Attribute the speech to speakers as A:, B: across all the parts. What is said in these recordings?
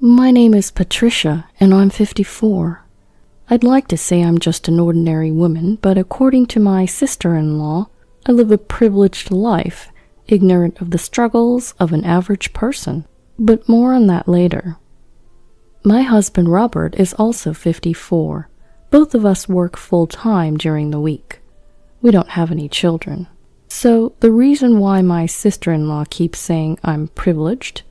A: My name is Patricia, and I'm 54. I'd like to say I'm just an ordinary woman, but according to my sister-in-law, I live a privileged life, ignorant of the struggles of an average person. But more on that later. My husband Robert is also 54. Both of us work full-time during the week. We don't have any children. So the reason why my sister-in-law keeps saying I'm privileged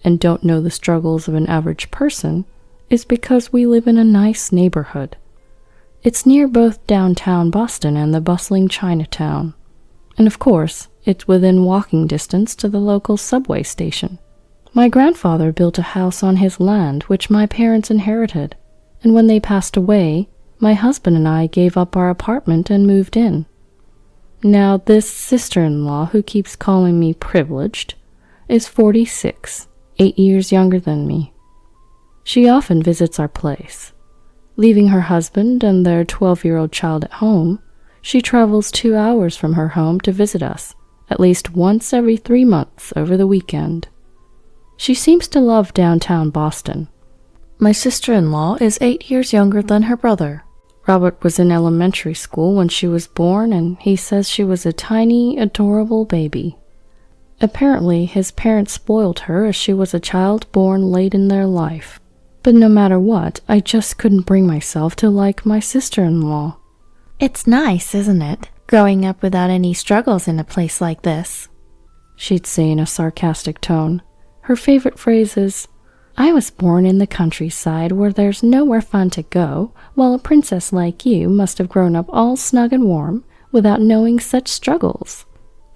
A: and don't know the struggles of an average person is because we live in a nice neighborhood. It's near both downtown Boston and the bustling Chinatown. And of course, it's within walking distance to the local subway station. My grandfather built a house on his land which my parents inherited, and when they passed away, my husband and I gave up our apartment and moved in. Now this sister-in-law who keeps calling me privileged is 46, 8 years younger than me. She often visits our place. Leaving her husband and their 12-year-old child at home, she travels 2 hours from her home to visit us, at least once every 3 months over the weekend. She seems to love downtown Boston. My sister-in-law is 8 years younger than her brother. Robert was in elementary school when she was born, and he says she was a tiny, adorable baby. Apparently, his parents spoiled her as she was a child born late in their life. But no matter what, I just couldn't bring myself to like my sister-in-law.
B: It's nice, isn't it, growing up without any struggles in a place like this?
A: She'd say in a sarcastic tone. Her favorite phrase is, I was born in the countryside where there's nowhere fun to go, while a princess like you must have grown up all snug and warm without knowing such struggles.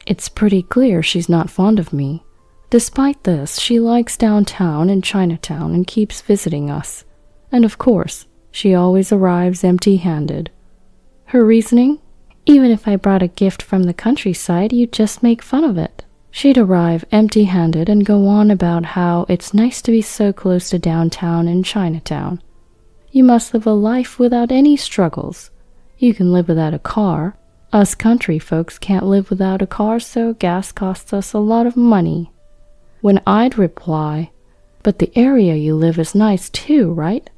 A: It's pretty clear she's not fond of me. Despite this, she likes downtown and Chinatown and keeps visiting us. And of course, she always arrives empty-handed. Her reasoning? Even if I brought a gift from the countryside, you'd just make fun of it. She'd arrive empty-handed and go on about how it's nice to be so close to downtown and Chinatown. You must live a life without any struggles. You can live without a car. Us country folks can't live without a car, so gas costs us a lot of money. When I'd reply, but the area you live is nice too, right?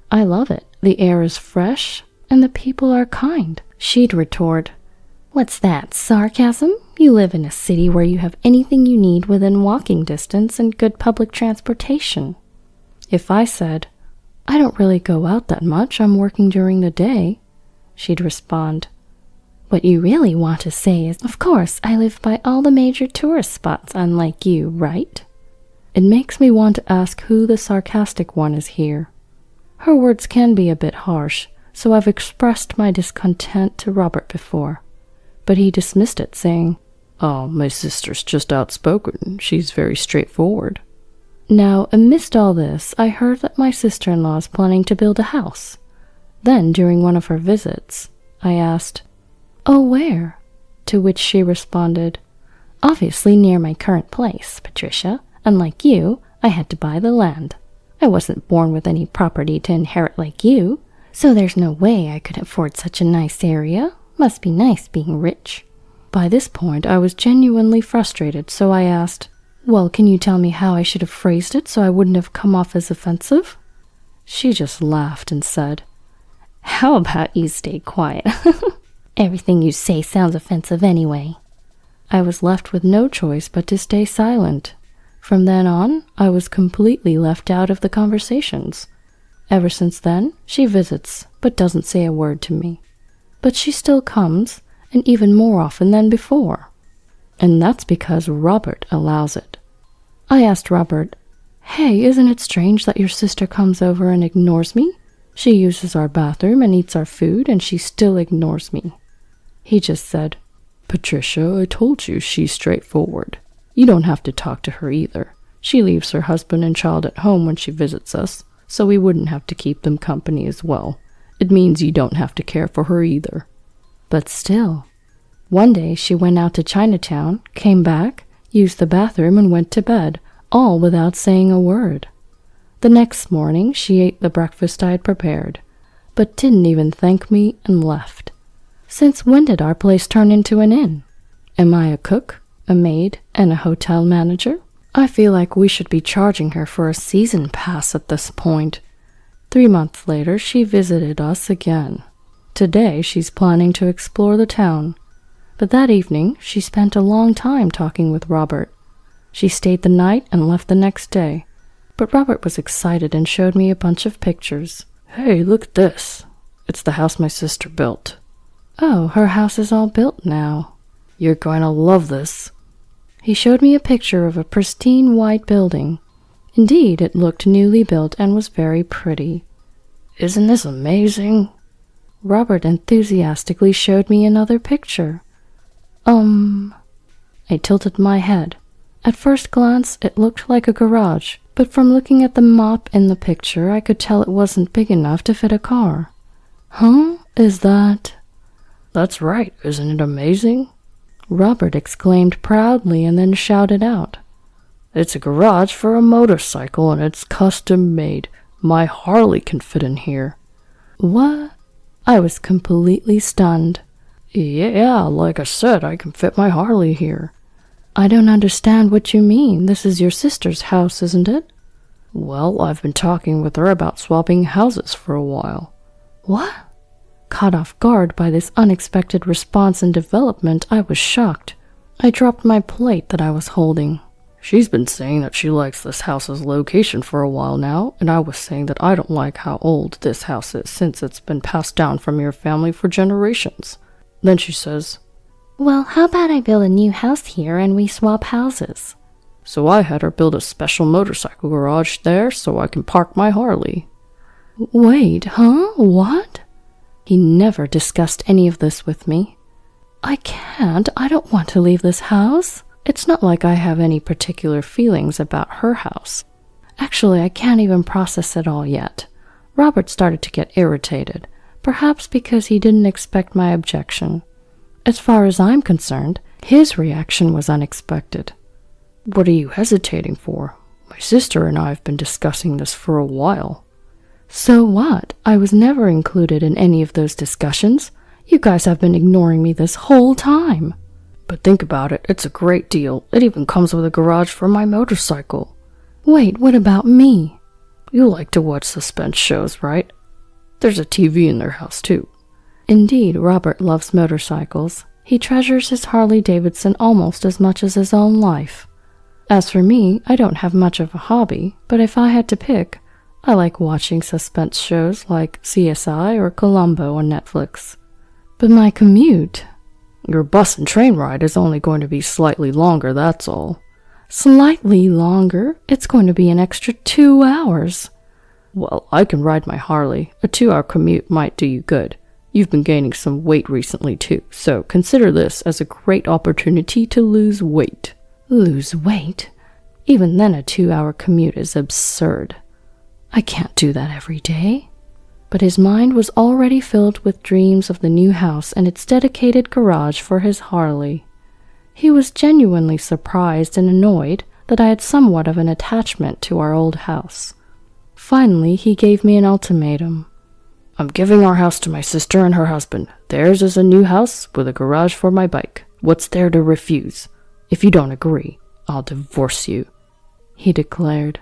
A: I love it. The air is fresh, and the people are kind. She'd retort, What's that, sarcasm? You live in a city where you have anything you need within walking distance and good public transportation. If I said, I don't really go out that much, I'm working during the day, she'd respond, What you really want to say is, of course, I live by all the major tourist spots unlike you, right? It makes me want to ask who the sarcastic one is here. Her words can be a bit harsh, so I've expressed my discontent to Robert before. But he dismissed it, saying, Oh, my sister's just outspoken. She's very straightforward. Now, amidst all this, I heard that my sister-in-law is planning to build a house. Then, during one of her visits, I asked, Oh, where? To which she responded, Obviously near my current place, Patricia. Unlike you, I had to buy the land. I wasn't born with any property to inherit like you, so there's no way I could afford such a nice area. Must be nice being rich. By this point, I was genuinely frustrated, so I asked, Well, can you tell me how I should have phrased it so I wouldn't have come off as offensive? She just laughed and said, How about you stay quiet? Everything you say sounds offensive anyway. I was left with no choice but to stay silent. From then on, I was completely left out of the conversations. Ever since then, she visits, but doesn't say a word to me. But she still comes, and even more often than before. And that's because Robert allows it. I asked Robert, Hey, isn't it strange that your sister comes over and ignores me? She uses our bathroom and eats our food, and she still ignores me. He just said, Patricia, I told you she's straightforward. You don't have to talk to her either. She leaves her husband and child at home when she visits us, so we wouldn't have to keep them company as well. It means you don't have to care for her either. But still, one day she went out to Chinatown, came back, used the bathroom, and went to bed, all without saying a word. The next morning she ate the breakfast I had prepared, but didn't even thank me and left. Since when did our place turn into an inn? Am I a cook, a maid, and a hotel manager? I feel like we should be charging her for a season pass at this point. 3 months later, she visited us again. Today, she's planning to explore the town. But that evening, she spent a long time talking with Robert. She stayed the night and left the next day. But Robert was excited and showed me a bunch of pictures. Hey, look at this. It's the house my sister built. Oh, her house is all built now. You're going to love this. He showed me a picture of a pristine white building. Indeed, it looked newly built and was very pretty. Isn't this amazing? Robert enthusiastically showed me another picture. I tilted my head. At first glance, it looked like a garage, but from looking at the mop in the picture, I could tell it wasn't big enough to fit a car. Huh? Is that... That's right, isn't it amazing? Robert exclaimed proudly and then shouted out. It's a garage for a motorcycle and it's custom made. My Harley can fit in here. What? I was completely stunned. Yeah, like I said, I can fit my Harley here. I don't understand what you mean. This is your sister's house, isn't it? Well, I've been talking with her about swapping houses for a while. What? Caught off guard by this unexpected response and development, I was shocked. I dropped my plate that I was holding. She's been saying that she likes this house's location for a while now, and I was saying that I don't like how old this house is since it's been passed down from your family for generations. Then she says,
B: Well, how about I build a new house here and we swap houses?
A: So I had her build a special motorcycle garage there so I can park my Harley. Wait, huh? What? He never discussed any of this with me. I don't want to leave this house. It's not like I have any particular feelings about her house. Actually, I can't even process it all yet. Robert started to get irritated, perhaps because he didn't expect my objection. As far as I'm concerned, his reaction was unexpected. What are you hesitating for? My sister and I have been discussing this for a while. So what? I was never included in any of those discussions. You guys have been ignoring me this whole time. But think about it, it's a great deal. It even comes with a garage for my motorcycle. Wait, what about me? You like to watch suspense shows, right? There's a TV in their house, too. Indeed, Robert loves motorcycles. He treasures his Harley-Davidson almost as much as his own life. As for me, I don't have much of a hobby, but if I had to pick, I like watching suspense shows like CSI or Columbo on Netflix. But my commute... Your bus and train ride is only going to be slightly longer, that's all. Slightly longer? It's going to be an extra 2 hours. Well, I can ride my Harley. A 2-hour commute might do you good. You've been gaining some weight recently too, so consider this as a great opportunity to lose weight. Lose weight? Even then a 2-hour commute is absurd. I can't do that every day. But his mind was already filled with dreams of the new house and its dedicated garage for his Harley. He was genuinely surprised and annoyed that I had somewhat of an attachment to our old house. Finally, he gave me an ultimatum. I'm giving our house to my sister and her husband. Theirs is a new house with a garage for my bike. What's there to refuse? If you don't agree, I'll divorce you, he declared.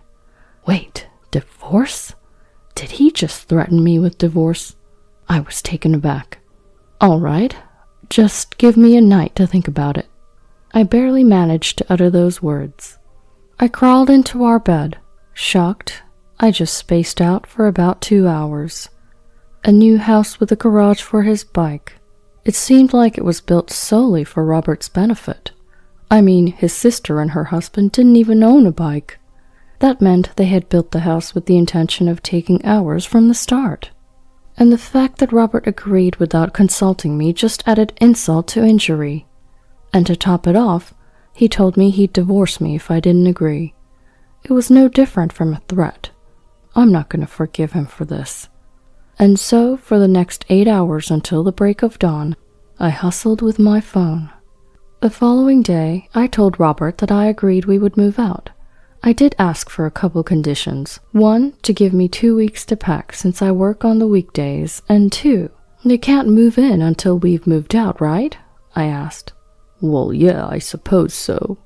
A: Wait, divorce? Did he just threaten me with divorce? I was taken aback. All right, just give me a night to think about it. I barely managed to utter those words. I crawled into our bed. Shocked, I just spaced out for about 2 hours. A new house with a garage for his bike. It seemed like it was built solely for Robert's benefit. I mean, his sister and her husband didn't even own a bike. That meant they had built the house with the intention of taking ours from the start. And the fact that Robert agreed without consulting me just added insult to injury. And to top it off, he told me he'd divorce me if I didn't agree. It was no different from a threat. I'm not going to forgive him for this. And so, for the next 8 hours until the break of dawn, I hustled with my phone. The following day, I told Robert that I agreed we would move out. I did ask for a couple conditions. 1, to give me 2 weeks to pack since I work on the weekdays, and 2, they can't move in until we've moved out, right? I asked. Well, yeah, I suppose so.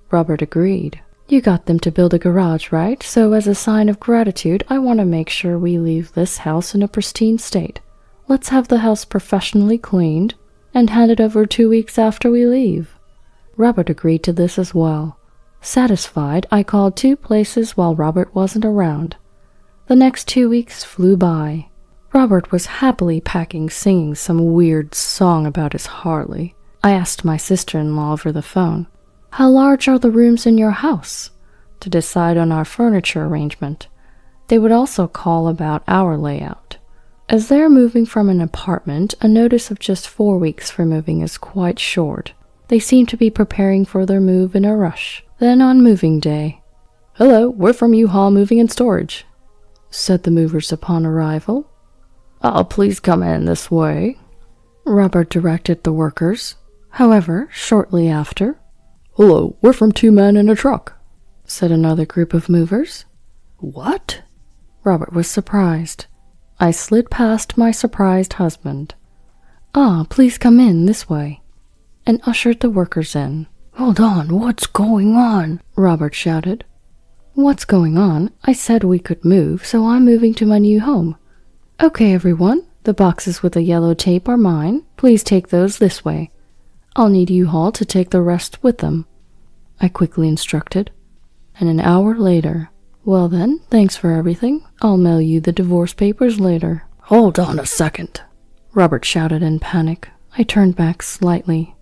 A: Robert agreed. You got them to build a garage, right? So as a sign of gratitude, I want to make sure we leave this house in a pristine state. Let's have the house professionally cleaned and hand it over 2 weeks after we leave." Robert agreed to this as well. Satisfied, I called 2 places while Robert wasn't around. The next 2 weeks flew by. Robert was happily packing, singing some weird song about his Harley. I asked my sister-in-law over the phone, "How large are the rooms in your house?" to decide on our furniture arrangement. They would also call about our layout. As they're moving from an apartment, a notice of just 4 weeks for moving is quite short. They seem to be preparing for their move in a rush. Then on moving day, "Hello, we're from U-Haul Moving and Storage," said the movers upon arrival. Please come in this way," Robert directed the workers. However, shortly after, "Hello, we're from 2 Men in a Truck," said another group of movers. "What?" Robert was surprised. I slid past my surprised husband. Please come in this way," and ushered the workers in. "Hold on, what's going on?" Robert shouted. "What's going on? I said we could move, so I'm moving to my new home." "Okay, everyone, the boxes with the yellow tape are mine. Please take those this way. I'll need U-Haul to take the rest with them," I quickly instructed. And an hour later, "Well then, thanks for everything. I'll mail you the divorce papers later." "Hold on a second," Robert shouted in panic. I turned back slightly.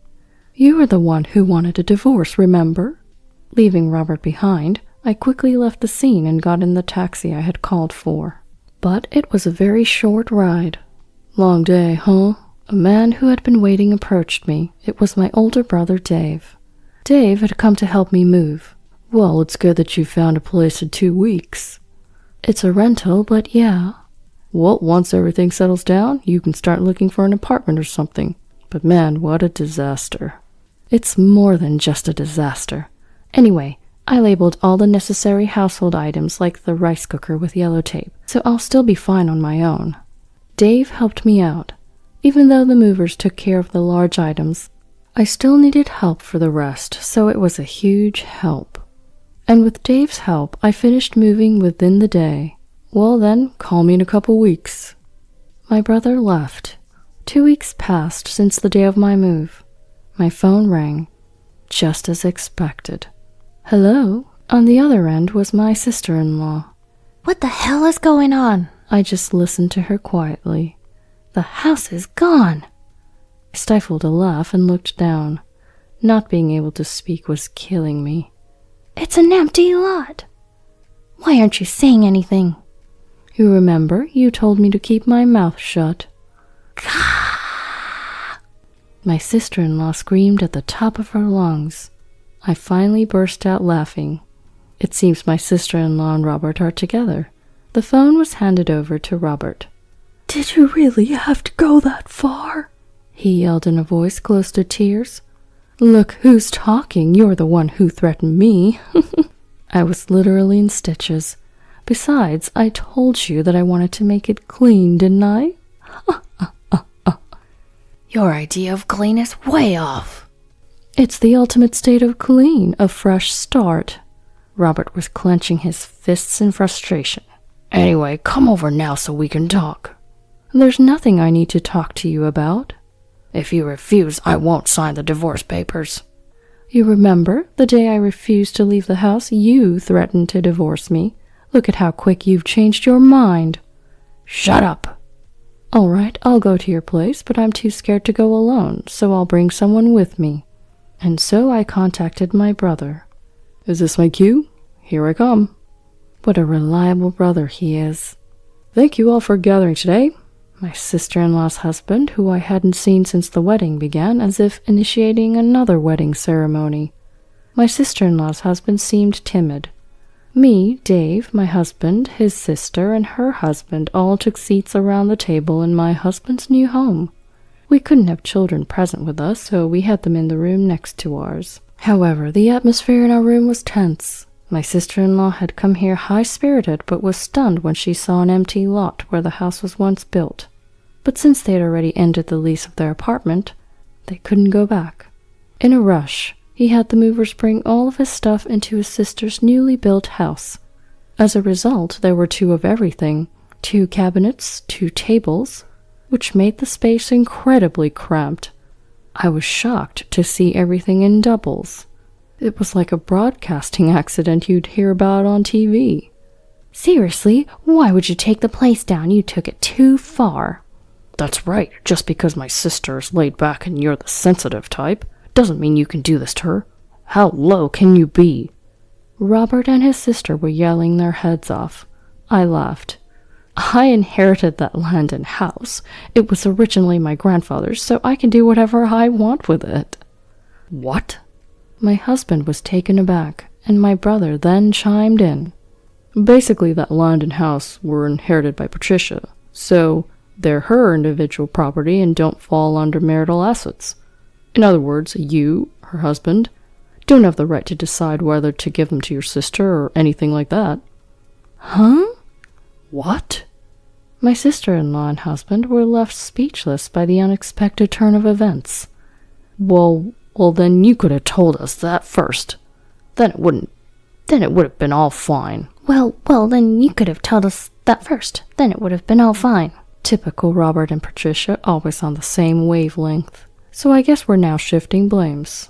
A: "You were the one who wanted a divorce, remember?" Leaving Robert behind, I quickly left the scene and got in the taxi I had called for. But it was a very short ride. "Long day, huh?" A man who had been waiting approached me. It was my older brother, Dave. Dave had come to help me move. "Well, it's good that you found a place in 2 weeks. "It's a rental, but yeah." "Well, once everything settles down, you can start looking for an apartment or something. But man, what a disaster." "It's more than just a disaster. Anyway, I labeled all the necessary household items like the rice cooker with yellow tape, so I'll still be fine on my own. Dave helped me out. Even though the movers took care of the large items, I still needed help for the rest, so it was a huge help. And with Dave's help, I finished moving within the day. "Well then, call me in a couple weeks." My brother left. 2 weeks passed since the day of my move. My phone rang, just as expected. "Hello?" On the other end was my sister-in-law.
B: "What the hell is going on?"
A: I just listened to her quietly. "The house is gone." I stifled a laugh and looked down. Not being able to speak was killing me.
B: "It's an empty lot. Why aren't you saying anything?"
A: "You remember, you told me to keep my mouth shut." My sister-in-law screamed at the top of her lungs. I finally burst out laughing. It seems my sister-in-law and Robert are together. The phone was handed over to Robert. "Did you really have to go that far?" he yelled in a voice close to tears. "Look who's talking. You're the one who threatened me." I was literally in stitches. Besides, I told you that I wanted to make it clean, didn't I?
B: Your idea of clean is way off.
A: It's the ultimate state of clean, a fresh start. Robert was clenching his fists in frustration. "Anyway, come over now so we can talk." "There's nothing I need to talk to you about." "If you refuse, I won't sign the divorce papers." "You remember, the day I refused to leave the house, you threatened to divorce me. Look at how quick you've changed your mind."
B: "Shut up."
A: "All right, I'll go to your place, but I'm too scared to go alone, so I'll bring someone with me." And so I contacted my brother. "Is this my cue? Here I come." What a reliable brother he is. "Thank you all for gathering today." My sister-in-law's husband, who I hadn't seen since the wedding, began as if initiating another wedding ceremony. My sister-in-law's husband seemed timid. Me, Dave, my husband, his sister, and her husband all took seats around the table in my husband's new home. We couldn't have children present with us, so we had them in the room next to ours. However, the atmosphere in our room was tense. My sister-in-law had come here high-spirited, but was stunned when she saw an empty lot where the house was once built. But since they had already ended the lease of their apartment, they couldn't go back. In a rush, He had the movers bring all of his stuff into his sister's newly built house. As a result, there were 2 of everything, 2 cabinets, 2 tables, which made the space incredibly cramped. I was shocked to see everything in doubles. It was like a broadcasting accident you'd hear about on TV.
B: Seriously, why would you take the place down? You took it too far.
A: That's right, just because my sister is laid back and you're the sensitive type, doesn't mean you can do this to her. How low can you be? Robert and his sister were yelling their heads off. I laughed. I inherited that land and house. It was originally my grandfather's, so I can do whatever I want with it. What? My husband was taken aback, and my brother then chimed in. Basically, that land and house were inherited by Patricia, so they're her individual property and don't fall under marital assets. In other words, you, her husband, don't have the right to decide whether to give them to your sister or anything like that.
B: Huh?
A: What? My sister-in-law and husband were left speechless by the unexpected turn of events. Well, then you could have told us that first. Then it would have been all fine.
B: Well, then you could have told us that first. Then it would have been all fine.
A: Typical Robert and Patricia, always on the same wavelength. So I guess we're now shifting blames.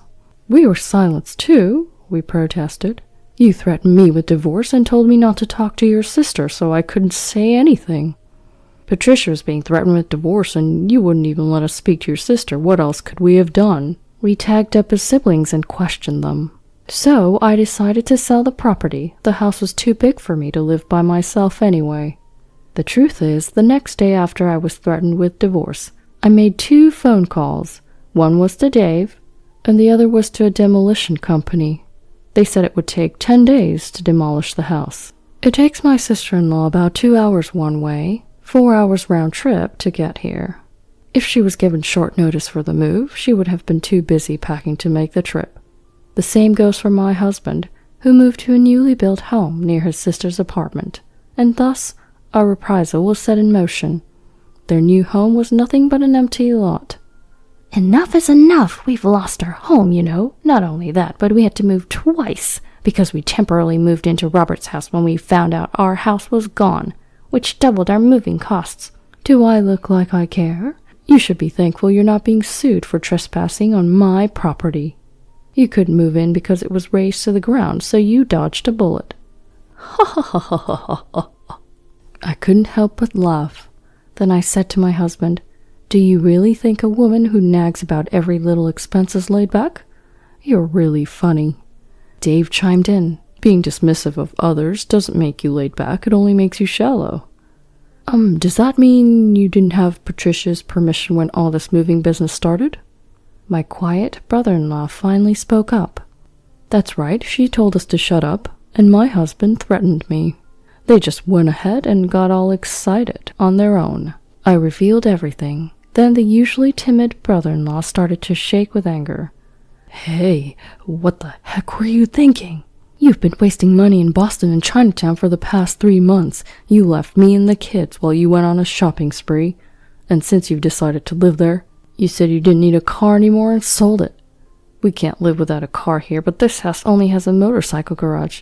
A: We were silenced too, we protested. You threatened me with divorce and told me not to talk to your sister, so I couldn't say anything. Patricia was being threatened with divorce, and you wouldn't even let us speak to your sister. What else could we have done? We tagged up as siblings and questioned them. So I decided to sell the property. The house was too big for me to live by myself anyway. The truth is, the next day after I was threatened with divorce, I made 2 phone calls. One was to Dave, and the other was to a demolition company. They said it would take 10 days to demolish the house. It takes my sister-in-law about 2 hours one way, 4 hours round trip to get here. If she was given short notice for the move, she would have been too busy packing to make the trip. The same goes for my husband, who moved to a newly built home near his sister's apartment, and thus our reprisal was set in motion. Their new home was nothing but an empty lot.
B: Enough is enough. We've lost our home, you know. Not only that, but we had to move twice, because we temporarily moved into Robert's house when we found out our house was gone, which doubled our moving costs.
A: Do I look like I care? You should be thankful you're not being sued for trespassing on my property. You couldn't move in because it was razed to the ground, so you dodged a bullet. Ha ha ha ha ha ha. I couldn't help but laugh. Then I said to my husband, "Do you really think a woman who nags about every little expense is laid back? You're really funny." Dave chimed in. "Being dismissive of others doesn't make you laid back, it only makes you shallow." Does that mean you didn't have Patricia's permission when all this moving business started?" My quiet brother-in-law finally spoke up. "That's right, she told us to shut up, and my husband threatened me. They just went ahead and got all excited on their own." I revealed everything. Then the usually timid brother-in-law started to shake with anger. "Hey, what the heck were you thinking? You've been wasting money in Boston and Chinatown for the past 3 months. You left me and the kids while you went on a shopping spree. And since you've decided to live there, you said you didn't need a car anymore and sold it. We can't live without a car here, but this house only has a motorcycle garage.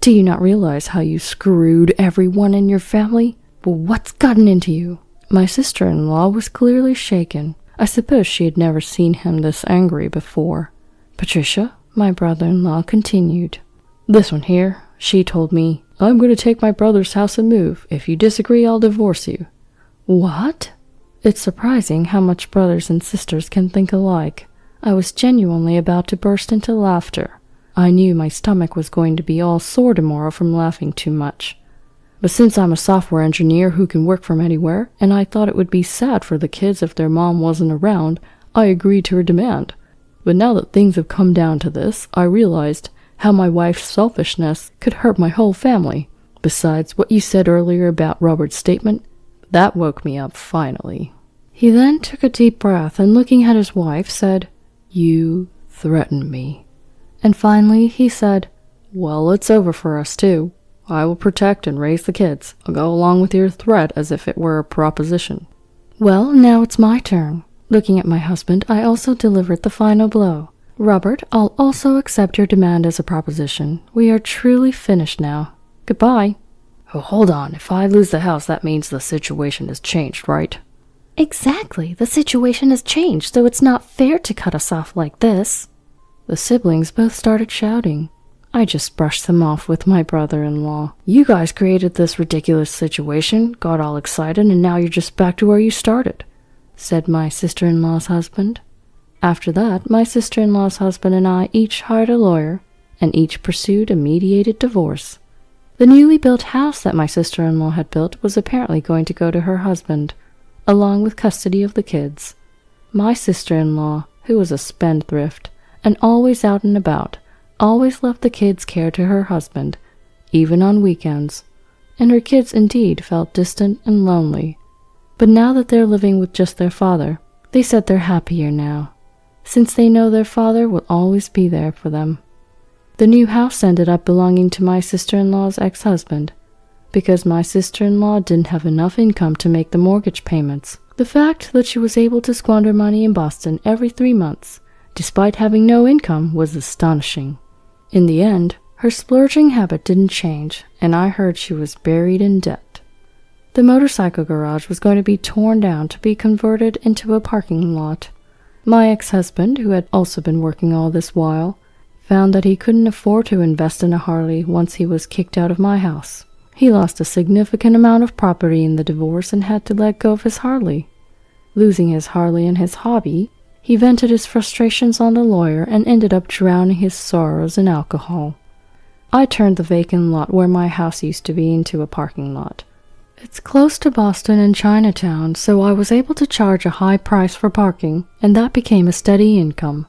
A: Do you not realize how you screwed everyone in your family? Well, what's gotten into you?" My sister-in-law was clearly shaken. I suppose she had never seen him this angry before. "Patricia," my brother-in-law continued, "this one here, she told me, 'I'm going to take my brother's house and move. If you disagree, I'll divorce you.'" "What?" It's surprising how much brothers and sisters can think alike. I was genuinely about to burst into laughter. I knew my stomach was going to be all sore tomorrow from laughing too much. But since I'm a software engineer who can work from anywhere, and I thought it would be sad for the kids if their mom wasn't around, I agreed to her demand. But now that things have come down to this, I realized how my wife's selfishness could hurt my whole family. Besides, what you said earlier about Robert's statement, that woke me up finally. He then took a deep breath and, looking at his wife, said, "You threatened me." And finally he said, "Well, it's over for us too. I will protect and raise the kids. I'll go along with your threat as if it were a proposition." Well, now it's my turn. Looking at my husband, I also delivered the final blow. Robert, I'll also accept your demand as a proposition. We are truly finished now. Goodbye. Oh, hold on. If I lose the house, that means the situation has changed, right?
B: Exactly. The situation has changed, so it's not fair to cut us off like this.
A: The siblings both started shouting. I just brushed them off with my brother-in-law. You guys created this ridiculous situation, got all excited, and now you're just back to where you started, said my sister-in-law's husband. After that, my sister-in-law's husband and I each hired a lawyer, and each pursued a mediated divorce. The newly built house that my sister-in-law had built was apparently going to go to her husband, along with custody of the kids. My sister-in-law, who was a spendthrift, and always out and about, always left the kids' care to her husband, even on weekends, and her kids indeed felt distant and lonely. But now that they're living with just their father, they said they're happier now, since they know their father will always be there for them. The new house ended up belonging to my sister-in-law's ex-husband, because my sister-in-law didn't have enough income to make the mortgage payments. The fact that she was able to squander money in Boston every 3 months, despite having no income, was astonishing. In the end, her splurging habit didn't change, and I heard she was buried in debt. The motorcycle garage was going to be torn down to be converted into a parking lot. My ex-husband, who had also been working all this while, found that he couldn't afford to invest in a Harley once he was kicked out of my house. He lost a significant amount of property in the divorce and had to let go of his Harley. Losing his Harley and his hobby, he vented his frustrations on the lawyer and ended up drowning his sorrows in alcohol. I turned the vacant lot where my house used to be into a parking lot. It's close to Boston and Chinatown, so I was able to charge a high price for parking, and that became a steady income.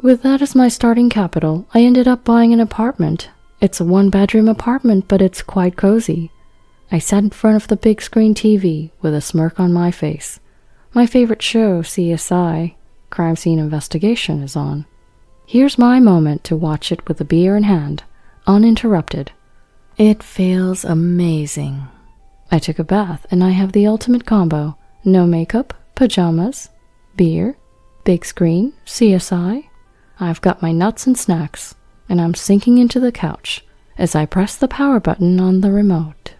A: With that as my starting capital, I ended up buying an apartment. It's a 1-bedroom apartment, but it's quite cozy. I sat in front of the big screen TV with a smirk on my face. My favorite show, CSI, Crime Scene Investigation, is on. Here's my moment to watch it with a beer in hand, uninterrupted. It feels amazing. I took a bath, and I have the ultimate combo. No makeup, pajamas, beer, big screen, CSI. I've got my nuts and snacks, and I'm sinking into the couch as I press the power button on the remote.